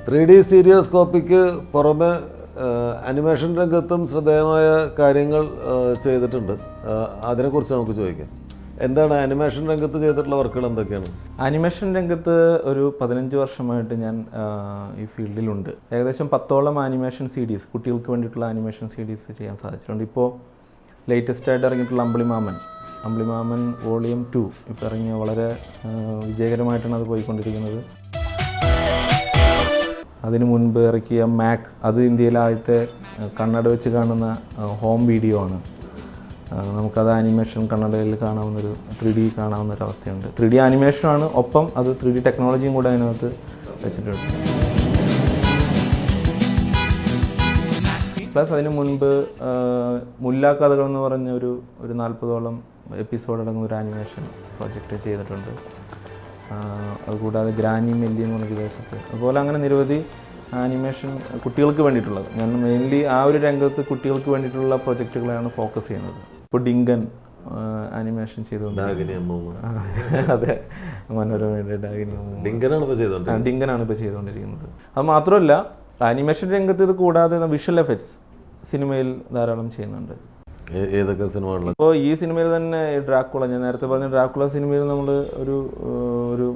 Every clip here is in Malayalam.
3D സ്റ്റീരിയോസ്കോപ്പിക്ക് പുറമെ അനിമേഷൻ രംഗത്തും ശ്രദ്ധേയമായ കാര്യങ്ങൾ ചെയ്തിട്ടുണ്ട്. അതിനെക്കുറിച്ച് നമുക്ക് ചോദിക്കാം. എന്താണ് ആനിമേഷൻ രംഗത്ത് ചെയ്തിട്ടുള്ള വർക്കുകൾ എന്തൊക്കെയാണ്? ആനിമേഷൻ രംഗത്ത് ഒരു 15 വർഷമായിട്ട് ഞാൻ ഈ ഫീൽഡിലുണ്ട്. ഏകദേശം 10ഓളം ആനിമേഷൻ CDs, കുട്ടികൾക്ക് വേണ്ടിയിട്ടുള്ള ആനിമേഷൻ CDs ചെയ്യാൻ സാധിച്ചിട്ടുണ്ട്. ഇപ്പോൾ ലേറ്റസ്റ്റ് ആയിട്ട് ഇറങ്ങിയിട്ടുള്ള അമ്പിളിമാമൻ വോളിയം 2 ഇപ്പോൾ ഇറങ്ങിയ വളരെ വിജയകരമായിട്ടാണ് അത് പോയിക്കൊണ്ടിരിക്കുന്നത്. അതിനു മുൻപ് ഇറക്കിയ മാക്, അത് ഇന്ത്യയിലെ ആദ്യത്തെ കണ്ണട വെച്ച് കാണുന്ന ഹോം വീഡിയോ ആണ്. നമുക്കത് ആനിമേഷൻ കണ്ണടയിൽ കാണാവുന്നൊരു 3D കാണാവുന്നൊരു അവസ്ഥയുണ്ട്. 3D ആനിമേഷനാണ്, ഒപ്പം അത് 3D ടെക്നോളജിയും കൂടെ അതിനകത്ത് വെച്ചിട്ടുണ്ട്. പ്ലസ് അതിന് മുൻപ് മുല്ല കഥകൾ എന്ന് പറഞ്ഞ ഒരു 40ഓളം എപ്പിസോഡ് അടങ്ങുന്ന ഒരു ആനിമേഷൻ പ്രോജക്റ്റ് ചെയ്തിട്ടുണ്ട്. അതുകൂടാതെ ഗ്രാനി മെല്ലി എന്ന് പറഞ്ഞ വിദേശത്ത്, അതുപോലെ അങ്ങനെ നിരവധി ആനിമേഷൻ കുട്ടികൾക്ക് വേണ്ടിയിട്ടുള്ളത്. ഞാൻ മെയിൻലി ആ ഒരു രംഗത്ത് കുട്ടികൾക്ക് വേണ്ടിയിട്ടുള്ള പ്രൊജക്റ്റുകളാണ് ഫോക്കസ് ചെയ്യുന്നത്. ഇപ്പോൾ ഡിങ്കൻ ആനിമേഷൻ ചെയ്തുകൊണ്ട്, അതെ, മനോരമയുടെ ഡിങ്കനാണ് ഇപ്പോൾ ചെയ്തുകൊണ്ടിരിക്കുന്നത്. അത് മാത്രമല്ല, ആനിമേഷൻ രംഗത്ത് ഇത് കൂടാതെ വിഷ്വൽ എഫക്ട്സ് സിനിമയിൽ ധാരാളം ചെയ്യുന്നുണ്ട്. ഏതൊക്കെ സിനിമകളിൽ? ഇപ്പോൾ ഈ സിനിമയിൽ തന്നെ ഡ്രാക്കുള, ഞാൻ നേരത്തെ പറഞ്ഞ ഡ്രാക്കുള സിനിമയിൽ നമ്മൾ ഒരു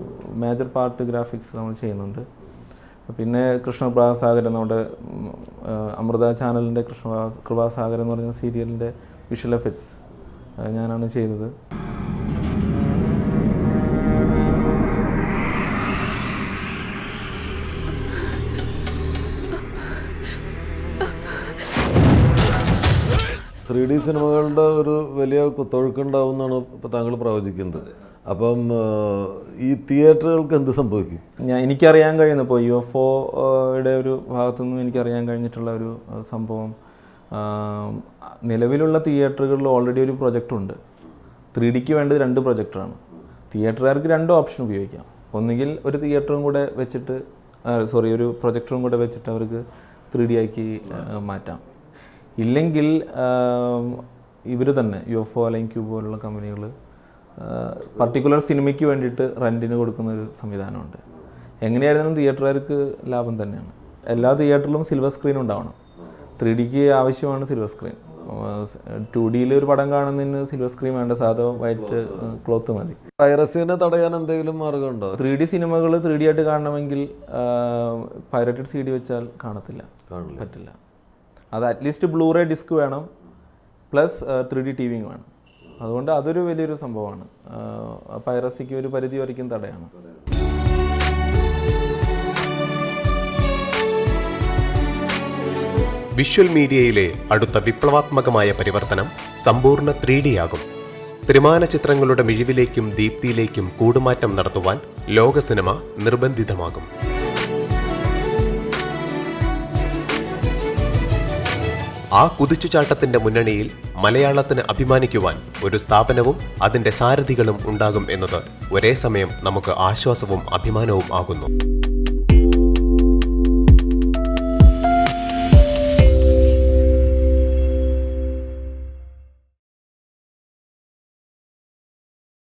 മേജർ പാർട്ട് ഗ്രാഫിക്സ് നമ്മൾ ചെയ്യുന്നുണ്ട്. പിന്നെ കൃഷ്ണപ്രഭാസാഗരൻ, നമ്മുടെ അമൃത ചാനലിൻ്റെ കൃപാസാഗരൻ എന്ന് പറഞ്ഞ സീരിയലിൻ്റെ വിഷ്വൽ എഫക്ട്സ് ഞാനാണ് ചെയ്തത്. ത്രീ ഡി സിനിമകളുടെ ഒരു വലിയ കുത്തൊഴുക്കുണ്ടാവുമെന്നാണ് ഇപ്പോൾ താങ്കൾ പ്രവചിക്കുന്നത്. അപ്പം ഈ തിയേറ്ററുകൾക്ക് എന്ത് സംഭവിക്കും? എനിക്കറിയാൻ കഴിയുന്ന, ഇപ്പോൾ UFOയുടെ ഒരു ഭാഗത്തുനിന്നും എനിക്കറിയാൻ കഴിഞ്ഞിട്ടുള്ള ഒരു സംഭവം, നിലവിലുള്ള തിയേറ്ററുകളിൽ ഓൾറെഡി ഒരു പ്രൊജക്റ്റുണ്ട്. 3Dക്ക് വേണ്ടത് 2 പ്രൊജക്ടറാണ്. തിയേറ്ററുകാർക്ക് 2 ഓപ്ഷൻ ഉപയോഗിക്കാം. ഒന്നുകിൽ ഒരു തിയേറ്ററും കൂടെ വെച്ചിട്ട് ഒരു പ്രൊജക്ടറും കൂടെ വെച്ചിട്ട് അവർക്ക് 3D ആക്കി മാറ്റാം. ഇല്ലെങ്കിൽ ഇവർ തന്നെ UFO അല്ലെങ്കിൽ ക്യൂബ് പോലുള്ള കമ്പനികൾ പർട്ടിക്കുലർ സിനിമയ്ക്ക് വേണ്ടിയിട്ട് റെൻറ്റിന് കൊടുക്കുന്നൊരു സംവിധാനമുണ്ട്. എങ്ങനെയായിരുന്നാലും തിയേറ്ററുകാർക്ക് ലാഭം തന്നെയാണ്. എല്ലാ തിയേറ്ററിലും സിൽവർ സ്ക്രീൻ ഉണ്ടാവണം. 3Dക്ക് ആവശ്യമാണ് സിൽവർ സ്ക്രീൻ. 2Dയിൽ ഒരു പടം കാണുന്നതിന് സിൽവർ സ്ക്രീൻ വേണ്ട, സാധാ വൈറ്റ് ക്ലോത്ത് മതി. പൈറസിനെ തടയാൻ എന്തെങ്കിലും മാർഗമുണ്ടോ? 3D സിനിമകൾ 3D ആയിട്ട് കാണണമെങ്കിൽ പൈററ്റഡ് CD വെച്ചാൽ പറ്റില്ല. അത് അറ്റ്ലീസ്റ്റ് ബ്ലൂറേ ഡിസ്ക് വേണം, പ്ലസ് 3D TV വേണം. അതുകൊണ്ട് അതൊരു വലിയൊരു സംഭവമാണ്. പൈറസിക്ക് ഒരു പരിധി വരയ്ക്കും തടയാണ്. വിഷ്വൽ മീഡിയയിലെ അടുത്ത വിപ്ലവാത്മകമായ പരിവർത്തനം സമ്പൂർണ്ണ 3D ആകും. ത്രിമാന ചിത്രങ്ങളുടെ മിഴിവിലേക്കും ദീപ്തിയിലേക്കും കൂടുമാറ്റം നടത്തുവാൻ ലോക സിനിമ നിർബന്ധിതമാകും. ആ കുതിച്ചുചാട്ടത്തിന്റെ മുന്നണിയിൽ മലയാളത്തിന് അഭിമാനിക്കുവാൻ ഒരു സ്ഥാപനവും അതിന്റെ സാരഥികളും ഉണ്ടാകും എന്നത് ഒരേ സമയം നമുക്ക് ആശ്വാസവും അഭിമാനവും ആകുന്നു.